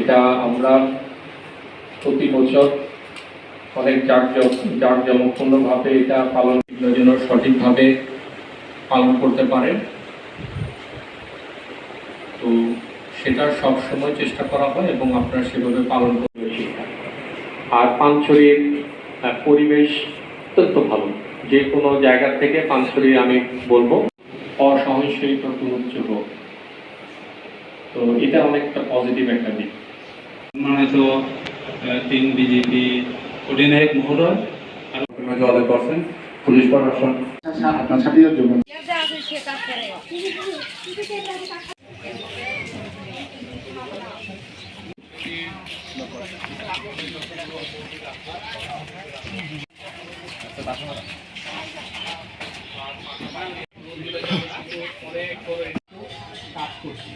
এটা আমরা প্রতি বছর অনেক জাঁকজমকপূর্ণভাবে এটা পালন যেন সঠিকভাবে পালন করতে পারে। তো সেটা সবসময় চেষ্টা করা হয় এবং আপনারা সেভাবে পালন করতে শিক্ষা। আর পানছড়ির পরিবেশ অত্যন্ত ভালো, যে কোনো জায়গা থেকে পানছড়ি আমি বলবো অসহনশীল কোনো কিছু হোক, তো এটা অনেকটা পজিটিভ একটা দিক। সম্মানিত তিন বিজেপি অধিনায়ক মহোদয় জলে করছেন পুলিশ প্রশাসন আপনার ছাত্রীদের জন্য কাজ করছি।